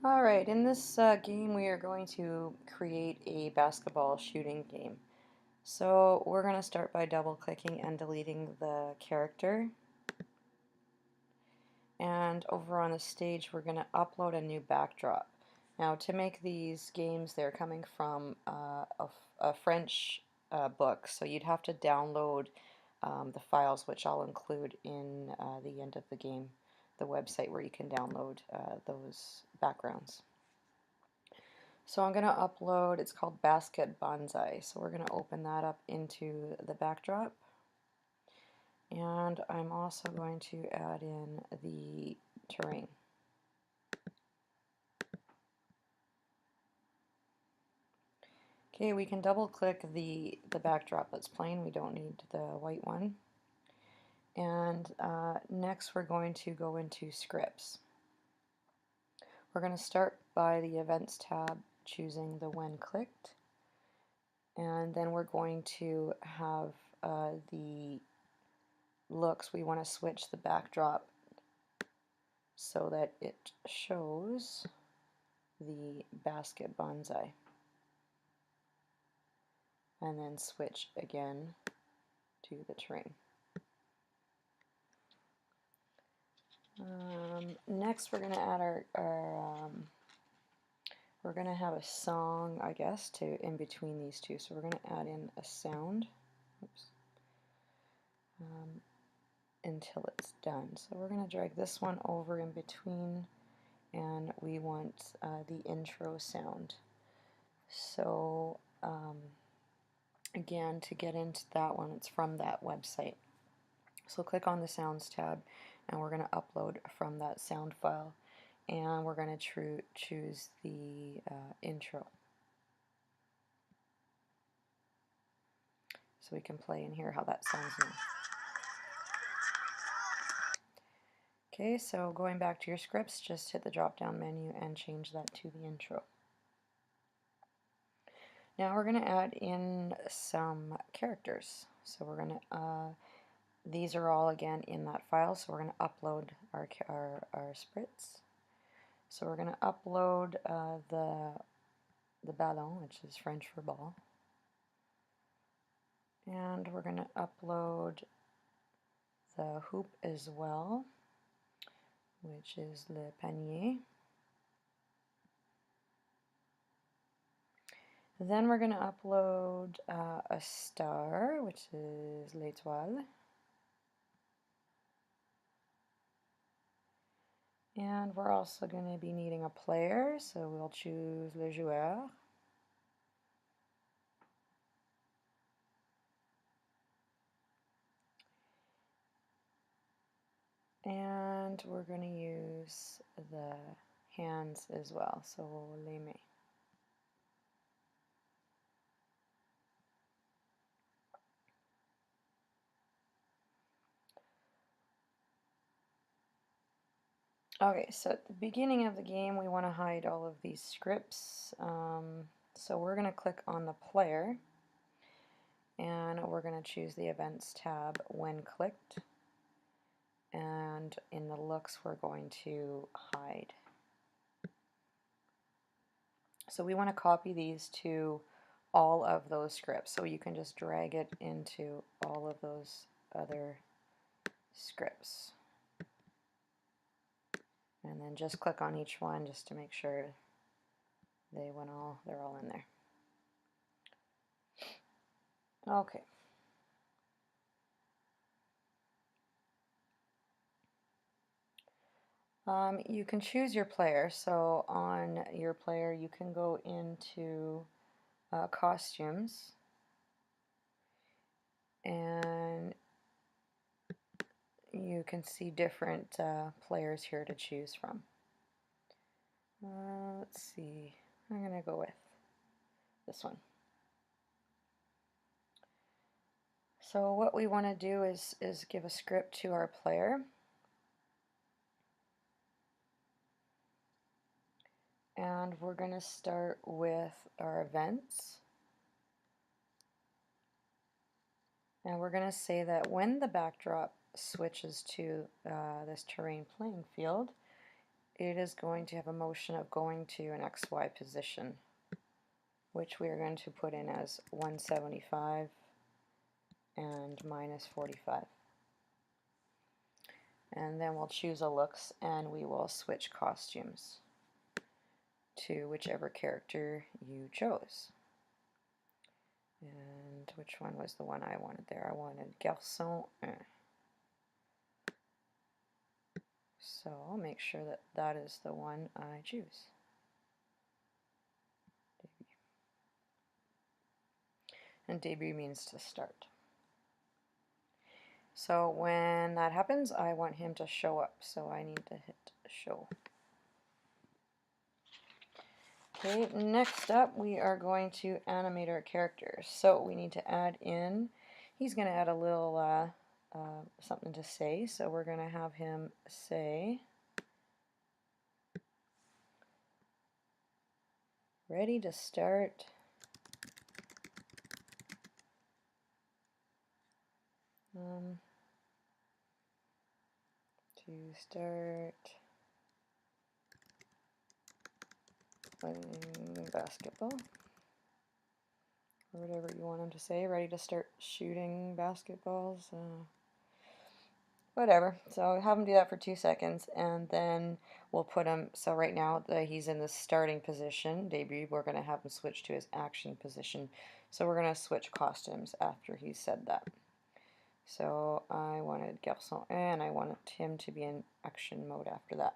Alright, in this game we are going to create a basketball shooting game. So we're going to start by double clicking and deleting the character. And over on the stage we're going to upload a new backdrop. Now to make these games, they're coming from a French book, so you'd have to download the files, which I'll include in the end of the game, the website where you can download those backgrounds. So I'm going to upload, it's called Basket Banzai, so we're going to open that up into the backdrop. And I'm also going to add in the terrain. Okay, we can double click the backdrop that's plain, we don't need the white one. And next we're going to go into scripts. We're going to start by the Events tab, choosing the When Clicked. And then we're going to have the looks, we want to switch the backdrop so that it shows the basket bonsai, and then switch again to the terrain. Next we're going to add we're going to have a song, I guess, to in between these two, so we're going to add in a sound. Oops. Until it's done. So we're going to drag this one over in between, and we want the intro sound. So again, to get into that one, it's from that website. So click on the Sounds tab, and we're going to upload from that sound file, and we're going to choose the intro. So we can play and hear how that sounds now. Okay, so going back to your scripts, just hit the drop-down menu and change that to the intro. Now we're going to add in some characters. So we're going to, these are all again in that file, so we're going to upload our sprites. So we're going to upload the ballon, which is French for ball. And we're going to upload the hoop as well, which is le panier. Then we're going to upload a star, which is l'étoile. And we're also going to be needing a player, so we'll choose le joueur. And we're going to use the hands as well, so les mains. Okay, so at the beginning of the game we want to hide all of these scripts. So we're going to click on the player, and we're going to choose the Events tab when clicked, and in the looks we're going to hide. So we want to copy these to all of those scripts, so you can just drag it into all of those other scripts. And then just click on each one just to make sure they're all in there. Okay. You can choose your player, so on your player you can go into costumes, and you can see different players here to choose from. Let's see, I'm going to go with this one. So what we want to do is give a script to our player. And we're going to start with our events. And we're going to say that when the backdrop switches to this terrain playing field, it is going to have a motion of going to an XY position, which we are going to put in as 175 and minus 45. And then we'll choose a looks and we will switch costumes to whichever character you chose. And which one was the one I wanted there? I wanted Garçon 1. So I'll make sure that that is the one I choose. And debut means to start. So when that happens, I want him to show up. So I need to hit show. Okay, next up we are going to animate our character. So we need to add in, he's going to add a little something to say. So we're going to have him say, ready to start. To start playing basketball, or whatever you want him to say, ready to start shooting basketballs, whatever. So have him do that for 2 seconds, and then we'll put him, so right now that he's in the starting position, debut, we're going to have him switch to his action position. So we're going to switch costumes after he said that. So I wanted Garçon and I wanted him to be in action mode after that.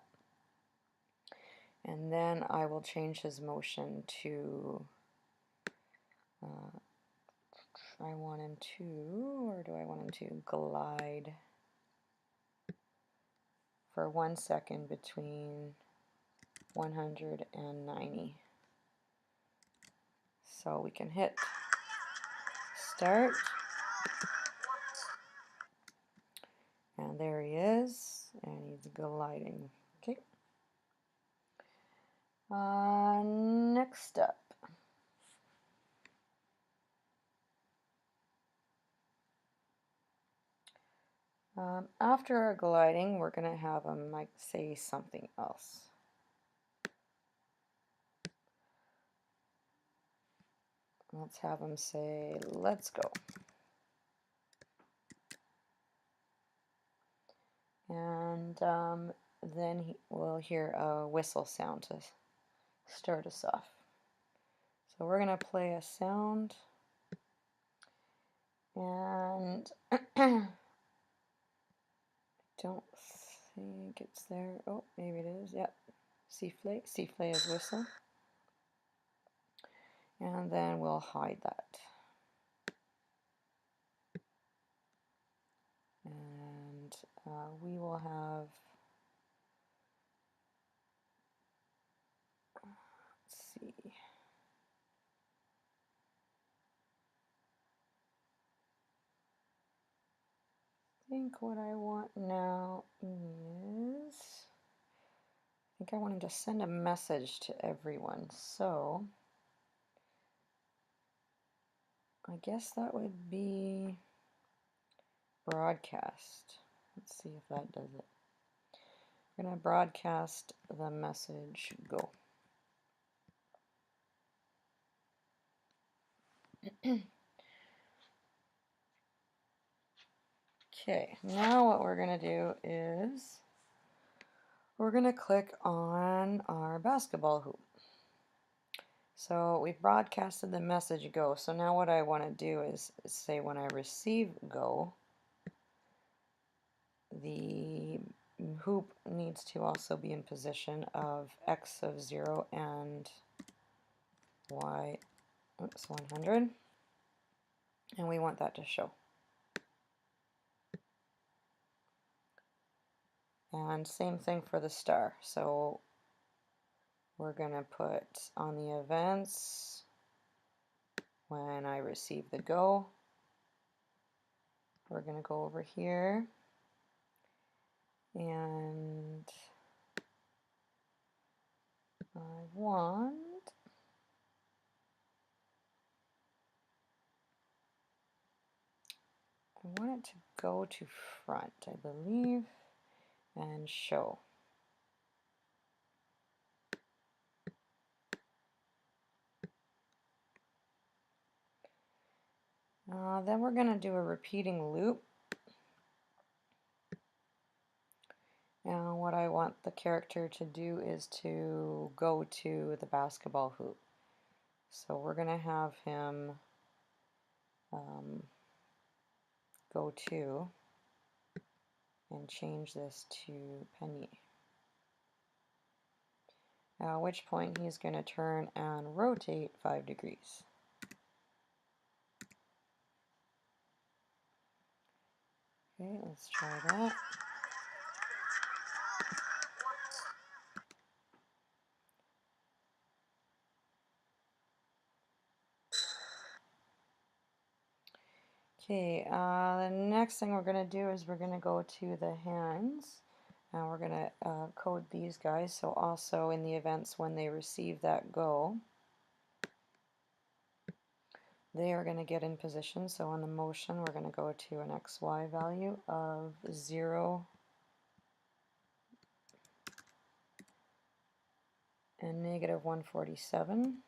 And then I will change his motion to, I want him to, or do I want him to glide for 1 second between 100 and 90. So we can hit start. And there he is, and he's gliding. Okay. Next up. After our gliding, we're going to have him like say something else. Let's have him say, let's go. And then we'll hear a whistle sound to start us off. So we're going to play a sound. And I don't think it's there. Oh, maybe it is. Yep. Siffle. Siffle is whistle. And then we'll hide that. And we will have, let's see. I think what I want now is, I think I want him to send a message to everyone. So I guess that would be broadcast. Let's see if that does it. We're going to broadcast the message go. Okay, now what we're going to do is we're going to click on our basketball hoop. So we've broadcasted the message go. So now what I want to do is say when I receive go, the hoop needs to also be in position of x of 0 and y, 100. And we want that to show. And same thing for the star. So we're going to put on the events when I receive the go. We're going to go over here and I want it to go to front, I believe, and show. Then we're going to do a repeating loop. And what I want the character to do is to go to the basketball hoop. So we're going to have him go to and change this to penny. At which point he's going to turn and rotate 5 degrees. Okay, let's try that. Okay, the next thing we're going to do is we're going to go to the hands, and we're going to code these guys. So also in the events when they receive that go, they are going to get in position. So on the motion, we're going to go to an XY value of 0 and negative 147.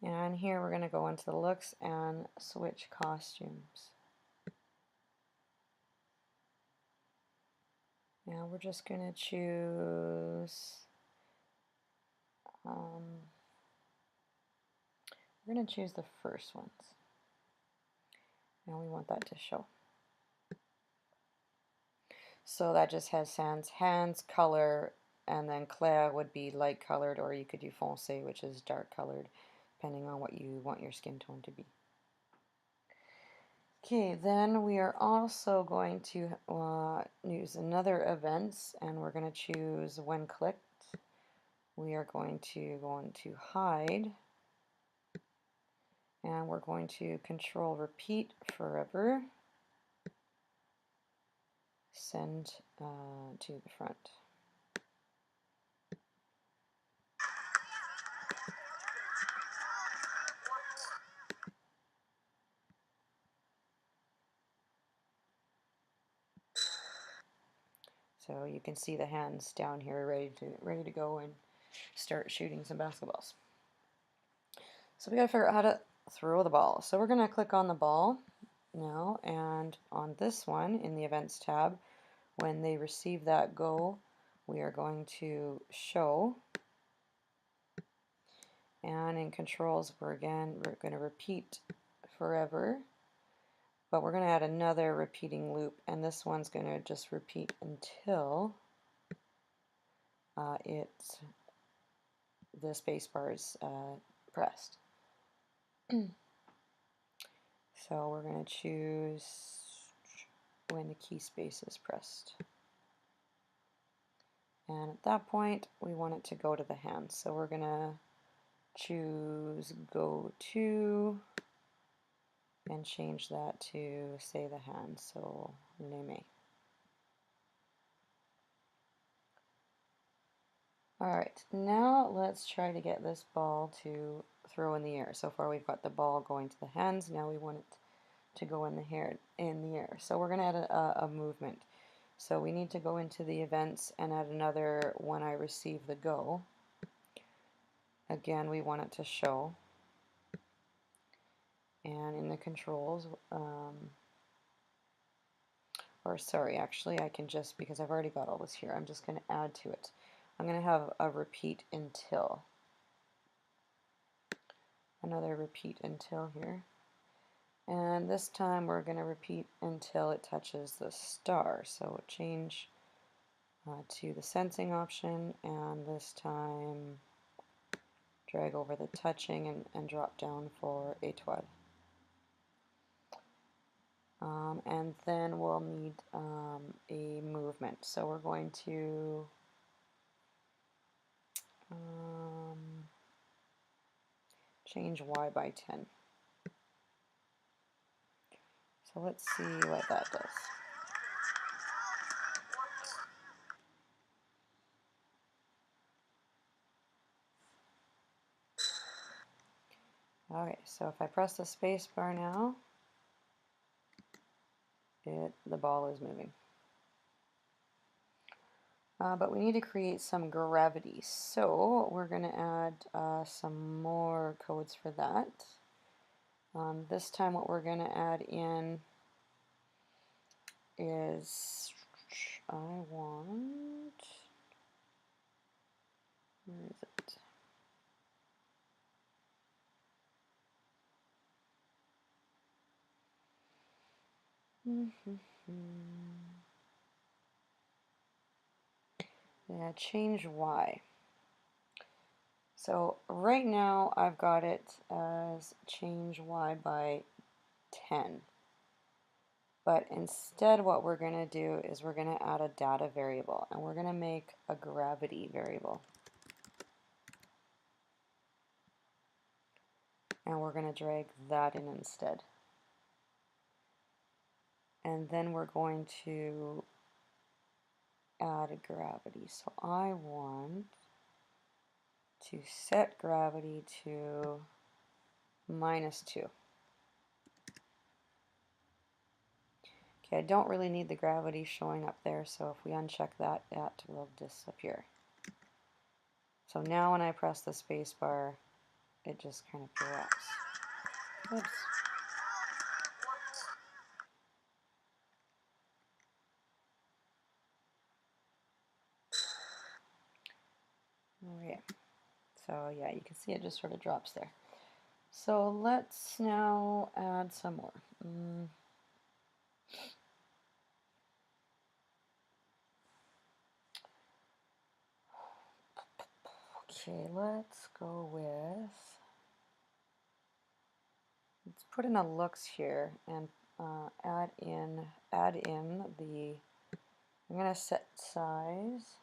And here we're going to go into the looks and switch costumes. Now we're just going to choose, we're going to choose the first ones. Now we want that to show. So that just has hands, color, and then clair would be light colored, or you could do foncé, which is dark colored, depending on what you want your skin tone to be. Okay, then we are also going to use another events, and we're going to choose when clicked. We are going to go into hide, and we're going to control repeat forever, send to the front. So you can see the hands down here ready to go and start shooting some basketballs. So we got to figure out how to throw the ball. So we're going to click on the ball now, and on this one in the events tab, when they receive that go, we are going to show, and in controls we're going to repeat forever, but we're going to add another repeating loop, and this one's going to just repeat until the space bar is pressed. So we're going to choose when the key space is pressed. And at that point, we want it to go to the hands. So we're going to choose go to and change that to, say, the hands. So name. Alright, now let's try to get this ball to throw in the air. So far we've got the ball going to the hands, now we want it to go in the air. So we're going to add a movement. So we need to go into the events and add another when I receive the go. Again, we want it to show. And in the controls, or sorry, actually I can just, because I've already got all this here, I'm just going to add to it. I'm going to have a repeat until. Another repeat until here. And this time we're going to repeat until it touches the star. So change to the sensing option, and this time drag over the touching and drop down for étoile. And then we'll need a movement. So we're going to change Y by 10. So let's see what that does. Okay, so if I press the space bar now, the ball is moving. But we need to create some gravity, so we're going to add some more codes for that. This time what we're going to add in is, where is it? Yeah, change Y. So right now I've got it as change Y by 10. But instead what we're going to do is we're going to add a data variable, and we're going to make a gravity variable. And we're going to drag that in instead. And then we're going to add a gravity. So I want to set gravity to -2. Okay, I don't really need the gravity showing up there, so if we uncheck that, that will disappear. So now when I press the space bar, it just kind of drops. Oops. Okay. So yeah, you can see it just sort of drops there. So let's now add some more. Okay, let's go with, let's put in a looks here and add in the, I'm going to set size.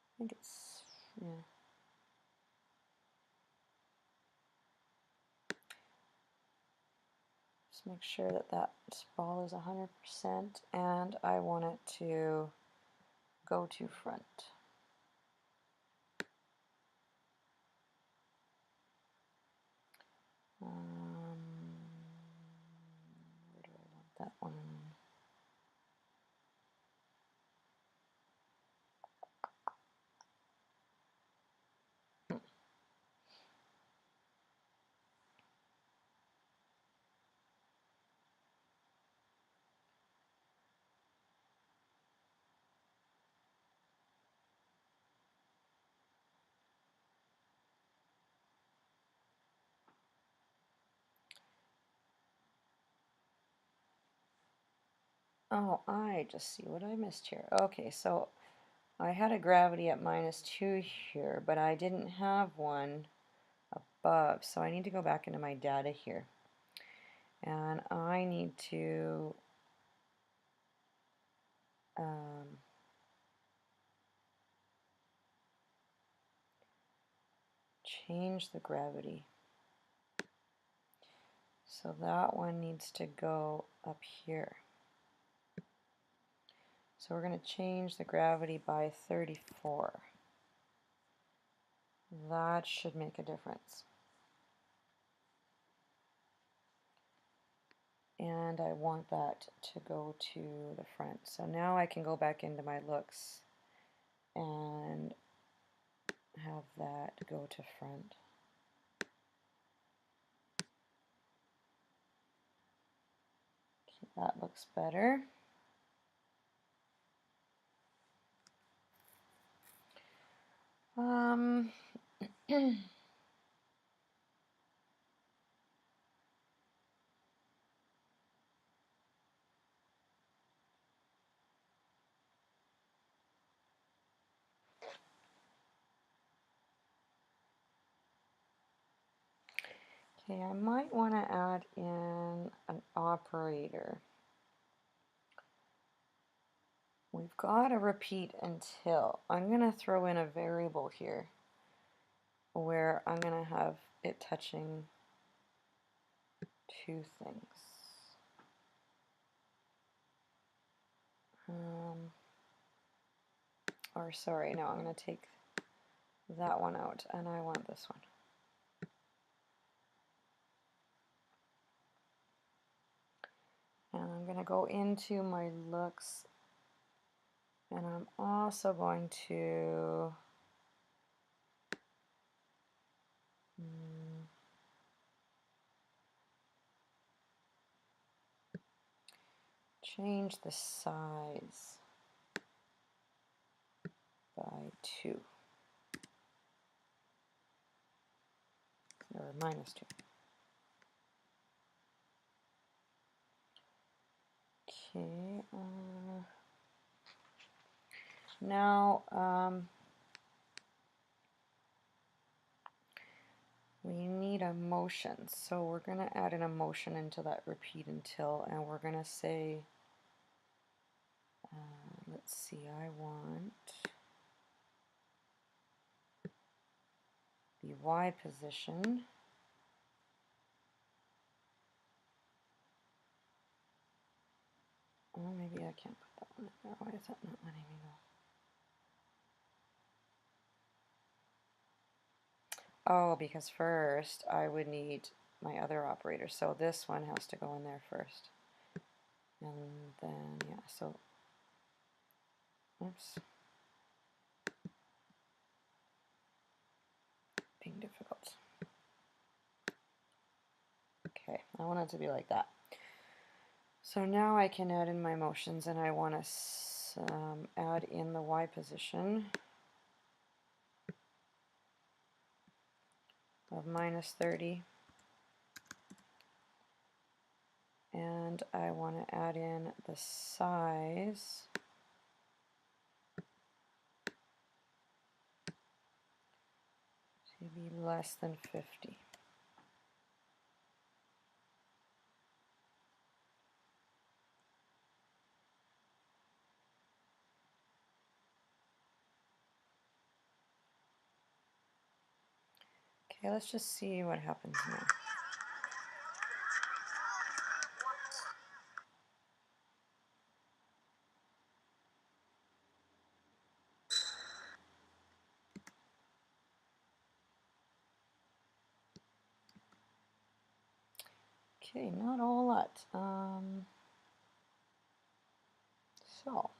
I think it's, yeah. Just make sure that that ball is 100%, and I want it to go to front. Where do I want that one? Oh, I just see what I missed here. Okay, so I had a gravity at -2 here, but I didn't have one above, so I need to go back into my data here. And I need to change the gravity. So that one needs to go up here. So we're going to change the gravity by 34. That should make a difference. And I want that to go to the front. So now I can go back into my looks and have that go to front. Okay, that looks better. Okay, I might want to add in an operator. We've got a repeat until. I'm going to throw in a variable here where I'm going to have it touching two things. Or sorry, no, I'm going to take that one out and I want this one. And I'm going to go into my looks, and I'm also going to change the size by 2, or -2. Okay, now we need a motion, so we're going to add an emotion into that repeat until, and we're going to say, let's see, I want the Y position. Oh, maybe I can't put that one in there. Why is that not letting me go? Oh, because first I would need my other operator. So this one has to go in there first. And then, yeah, so, oops. Being difficult. Okay, I want it to be like that. So now I can add in my motions, and I want to add in the Y position of -30. And I want to add in the size to be less than 50. Okay, let's just see what happens now. Okay, not a whole lot. So,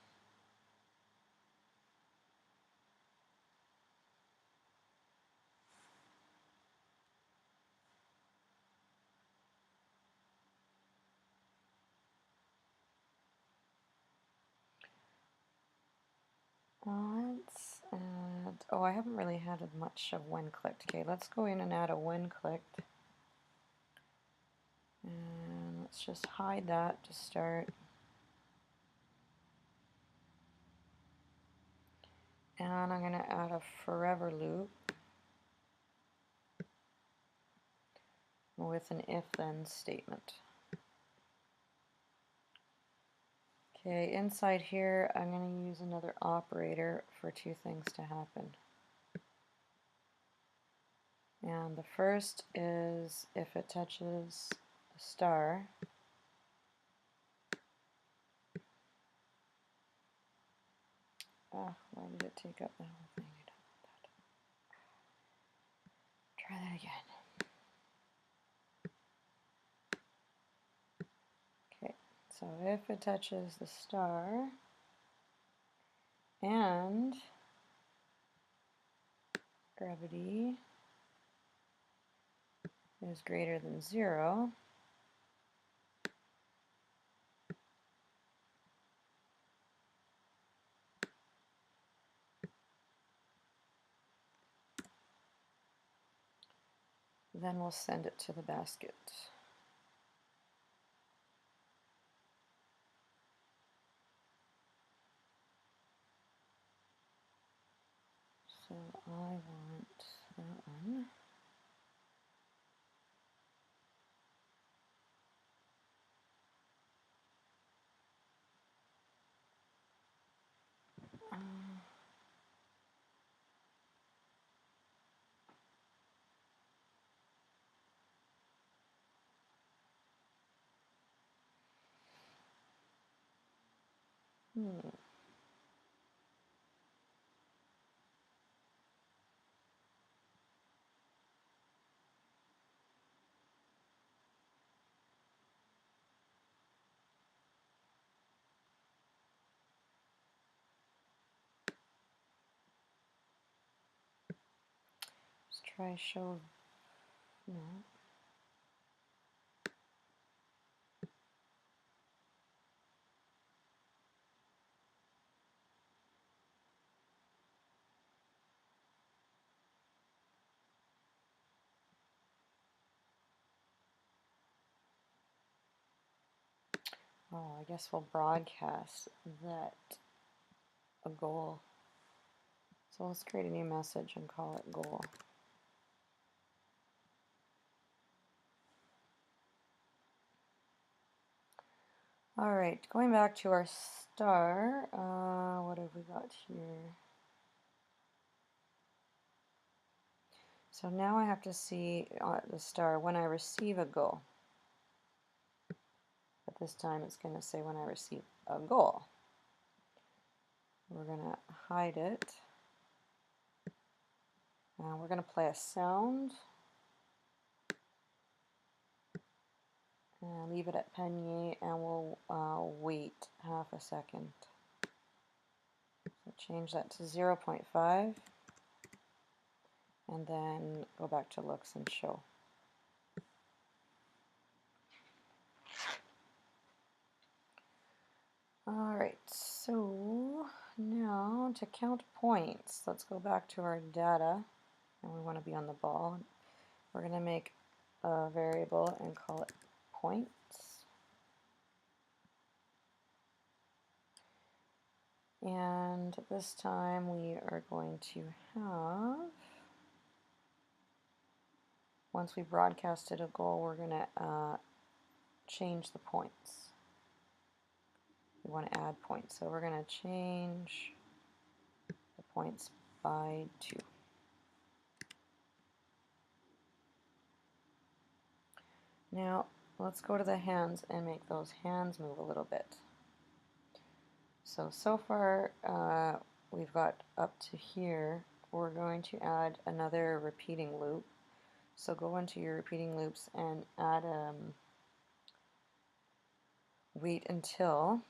let's add, oh, I haven't really had much of when clicked. Okay, let's go in and add a when clicked. And let's just hide that to start. And I'm going to add a forever loop with an if-then statement. Okay, inside here I'm going to use another operator for two things to happen. And the first is if it touches a star, why did it take up that whole thing? I don't want that. Try that again. Okay, so if it touches the star and gravity is greater than 0, then we'll send it to the basket. So I want that one. Let's try show. No. Oh, I guess we'll broadcast that a goal. So let's create a new message and call it goal. All right, going back to our star, what have we got here? So now I have to see the star when I receive a goal. But this time it's going to say when I receive a goal. We're going to hide it. And we're going to play a sound. And leave it at Penier, and we'll wait half a second. So change that to 0.5. And then go back to looks and show. Alright, so now to count points, let's go back to our data, and we want to be on the ball. We're going to make a variable and call it points. And this time we are going to have, once we broadcasted a goal, we're going to change the points. We want to add points, so we're going to change the points by 2. Now let's go to the hands and make those hands move a little bit. So far we've got up to here. We're going to add another repeating loop. So go into your repeating loops and add wait until.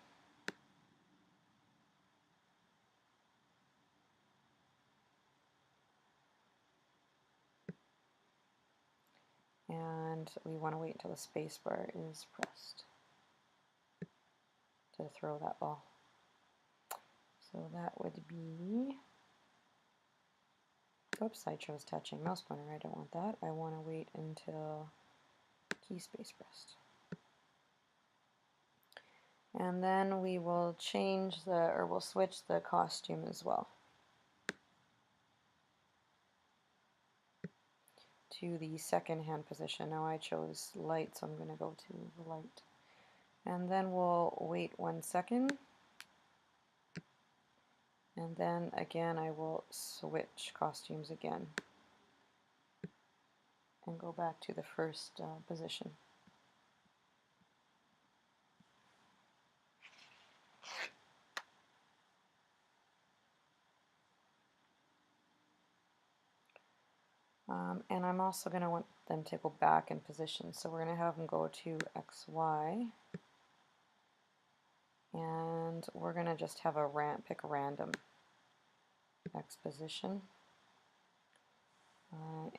And we want to wait until the space bar is pressed to throw that ball. So that would be, oops, I chose touching mouse pointer. I don't want that. I want to wait until key space pressed. And then we will change we'll switch the costume as well to the second hand position. Now I chose light, so I'm going to go to the light. And then we'll wait 1 second. And then again I will switch costumes again and go back to the first position. And I'm also going to want them to go back in position. So we're going to have them go to XY. And we're going to just have pick a random X position.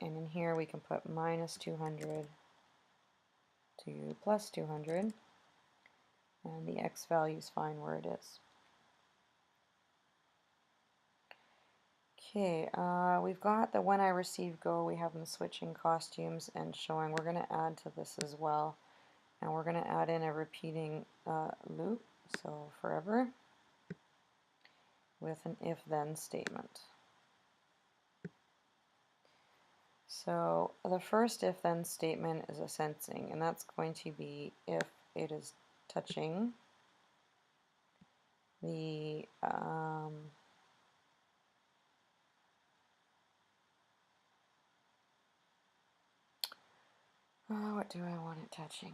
And in here we can put minus 200 to plus 200. And the X value is fine where it is. Okay, we've got the when I receive go, we have them switching costumes and showing. We're going to add to this as well. And we're going to add in a repeating loop, so forever, with an if-then statement. So the first if-then statement is a sensing, and that's going to be if it is touching the what do I want it touching?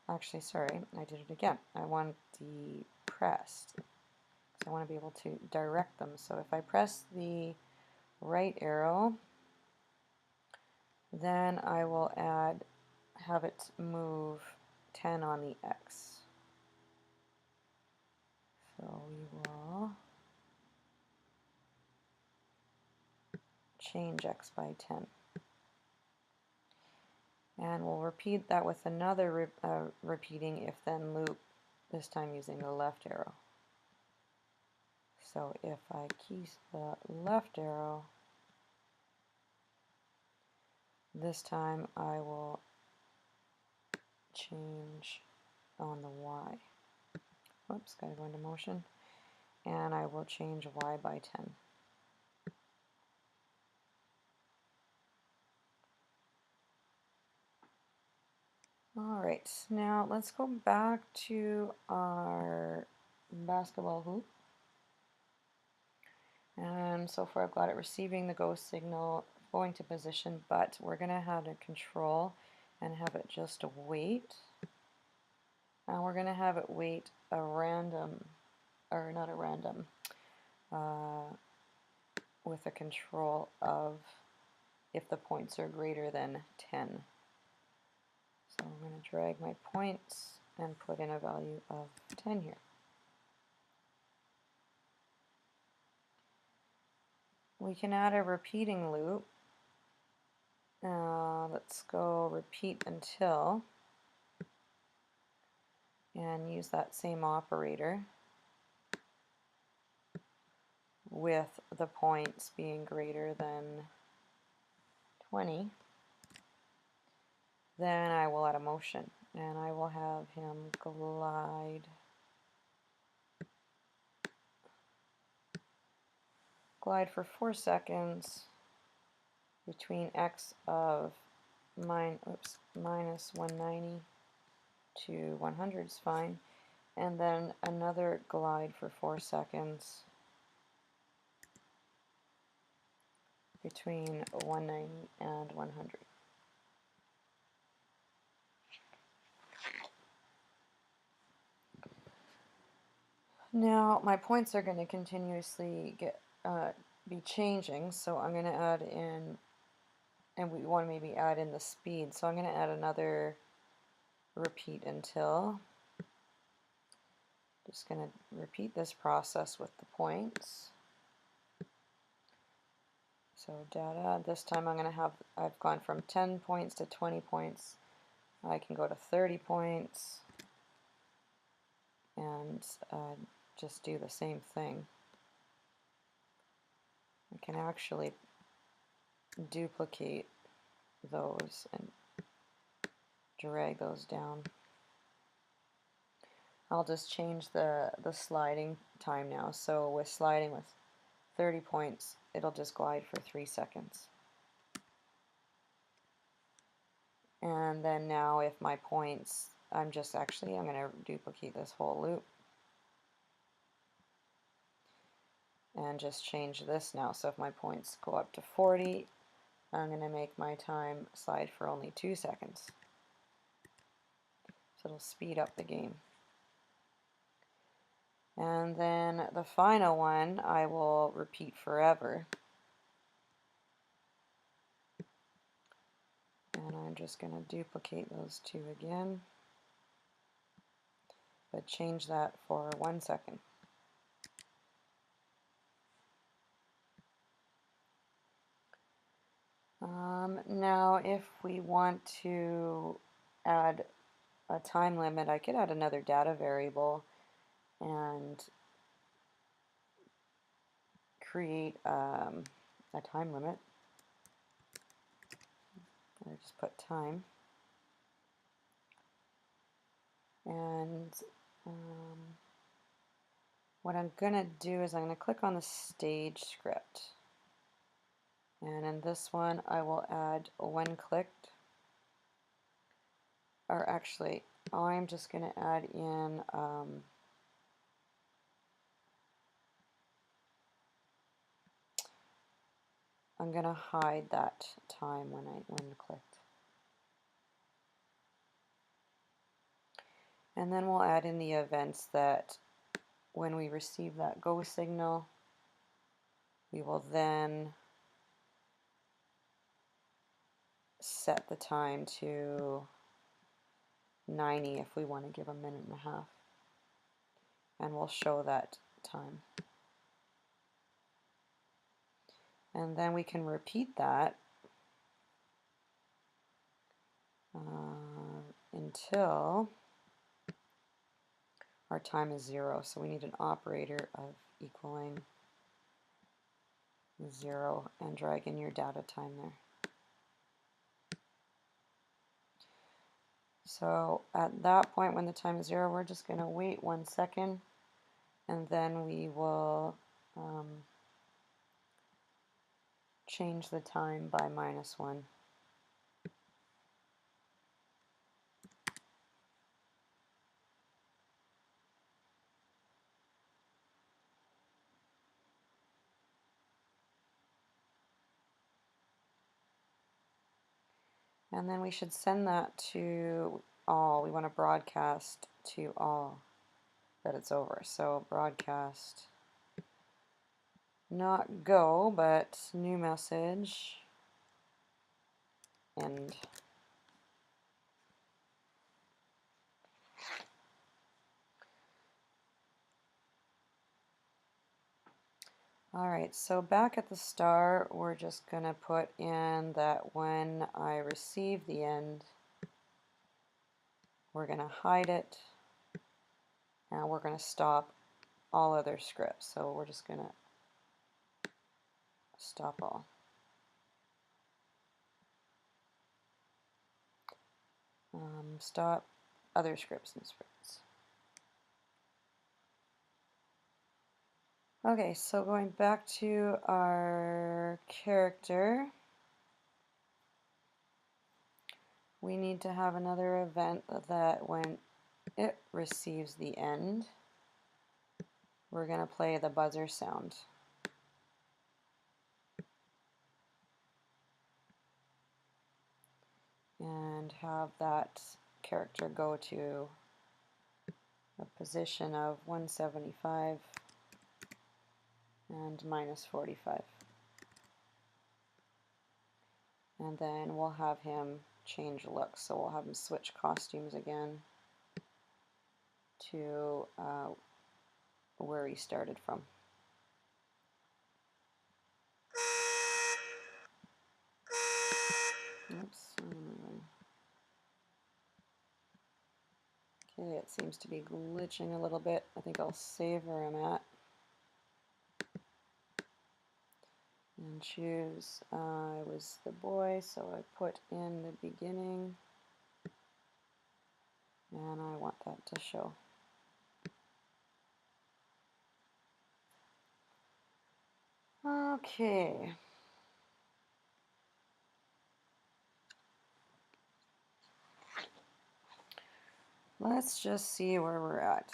Actually, sorry, I did it again. I want the pressed. So I want to be able to direct them. So if I press the right arrow, then I will have it move 10 on the X. So we will change X by 10. And we'll repeat that with another repeating if-then loop, this time using the left arrow. So if I key the left arrow, this time I will change on the Y. Whoops, gotta go into motion. And I will change Y by 10. Alright, now let's go back to our basketball hoop. And so far I've got it receiving the go signal, going to position, but we're going to have a control and have it just wait. And we're going to have it wait a random, or not a random, with a control of if the points are greater than 10. So I'm going to drag my points and put in a value of 10 here. We can add a repeating loop. Let's go repeat until and use that same operator with the points being greater than 20. Then I will add a motion and I will have him glide for 4 seconds between x of minus 190 to 100 is fine, and then another glide for 4 seconds between 190 and 100. Now my points are going to continuously be changing, so I'm going to add in, and we want to maybe add in the speed, so I'm going to add another repeat until. Just going to repeat this process with the points. So data, this time I've gone from 10 points to 20 points. I can go to 30 points and just do the same thing. I can actually duplicate those and drag those down. I'll just change the sliding time now. So with sliding with 30 points, it'll just glide for 3 seconds. And then now if my points, I'm going to duplicate this whole loop and just change this now. So if my points go up to 40, I'm going to make my time slide for only 2 seconds. So it'll speed up the game. And then the final one I will repeat forever. And I'm just going to duplicate those two again, but change that for 1 second. Now if we want to add a time limit, I could add another data variable and create a time limit. I just put time. And what I'm going to do is I'm going to click on the stage script. And in this one, I will add when clicked, or actually, I'm just going to add in I'm going to hide that time when clicked. And then we'll add in the events that when we receive that go signal, we will then set the time to 90 if we want to give a minute and a half. And we'll show that time. And then we can repeat that until our time is 0. So we need an operator of equaling 0 and drag in your data time there. So at that point when the time is 0, we're just going to wait 1 second and then we will change the time by -1. And then we should send that to all. We want to broadcast to all that it's over. So broadcast, not go, but new message, end. Alright, so back at the start, we're just going to put in that when I receive the end, we're going to hide it, and we're going to stop all other scripts. So we're just going to stop all. Stop other scripts and scripts. Okay, so going back to our character, we need to have another event that when it receives the end, we're going to play the buzzer sound. And have that character go to a position of 175 and -45. And then we'll have him change looks. So we'll have him switch costumes again to where he started from. Oops. Okay, it seems to be glitching a little bit. I think I'll save where I'm at. And choose, I was the boy, so I put in the beginning. And I want that to show. Okay. Let's just see where we're at.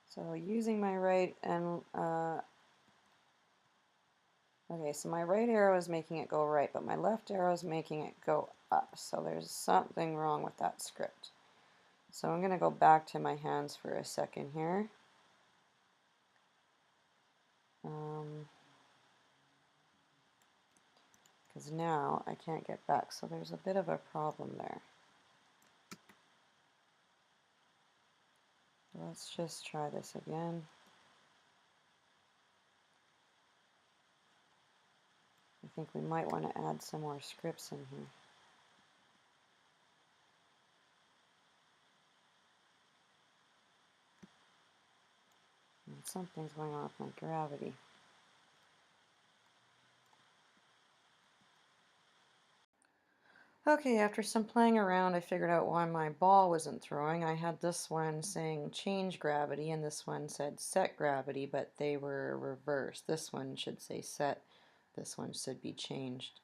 So using my right and okay, so my right arrow is making it go right, but my left arrow is making it go up. So there's something wrong with that script. So I'm going to go back to my hands for a second here. Because now I can't get back, so there's a bit of a problem there. Let's just try this again. I think we might want to add some more scripts in here. And something's going on with my gravity. Okay, after some playing around, I figured out why my ball wasn't throwing. I had this one saying change gravity, and this one said set gravity, but they were reversed. This one should say set, this one should be changed.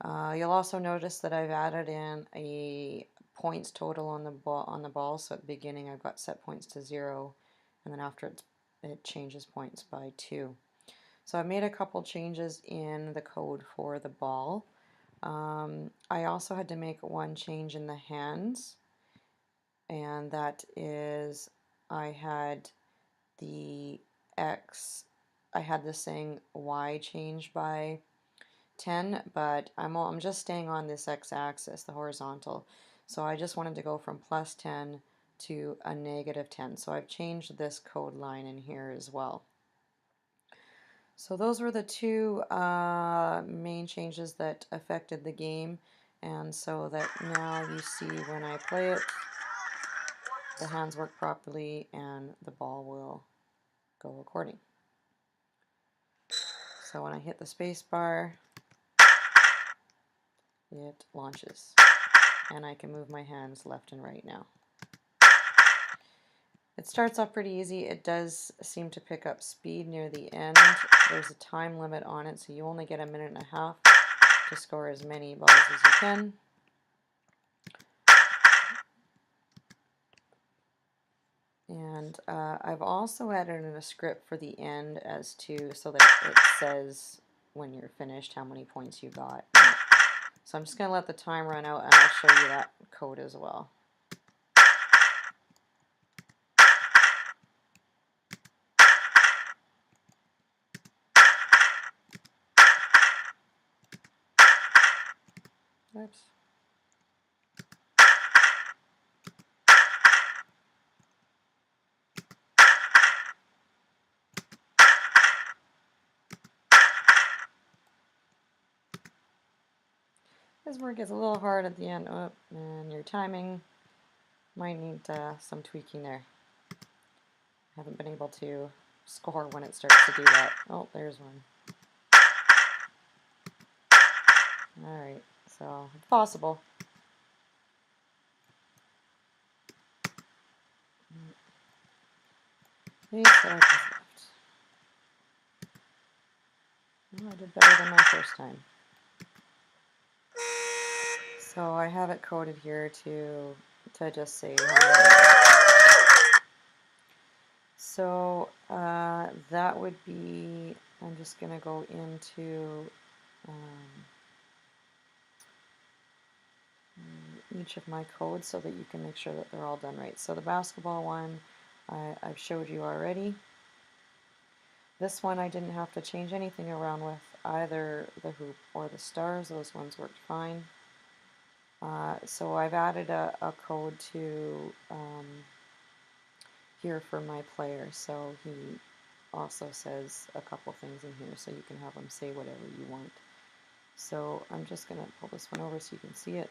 You'll also notice that I've added in a points total on the ball. So at the beginning, I've got set points to 0, and then after it changes points by 2. So I've made a couple changes in the code for the ball. I also had to make one change in the hands, and that is I had the X, I had this saying Y change by 10, but I'm just staying on this X-axis, the horizontal. So I just wanted to go from +10 to a -10. So I've changed this code line in here as well. So those were the two main changes that affected the game, and so that now you see when I play it, the hands work properly and the ball will go according. So when I hit the space bar, it launches, and I can move my hands left and right now. It starts off pretty easy. It does seem to pick up speed near the end. There's a time limit on it, so you only get 1.5 minutes to score as many balls as you can. And I've also added in a script for the end as to so that it says when you're finished how many points you got. So I'm just going to let the time run out and I'll show you that code as well. Oops. This work is a little hard at the end, and your timing might need some tweaking there. I haven't been able to score when it starts to do that. Oh, there's one. Alright, so it's possible. These left. Oh, I did better than my first time. So I have it coded here to just say how many. So that would be, I'm just going to go into each of my codes so that you can make sure that they're all done right. So the basketball one I've showed you already. This one I didn't have to change anything around with either the hoop or the stars. Those ones worked fine. So I've added a code to here for my player, so he also says a couple things in here, so you can have him say whatever you want. So I'm just going to pull this one over so you can see it.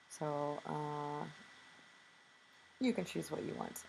So you can choose what you want.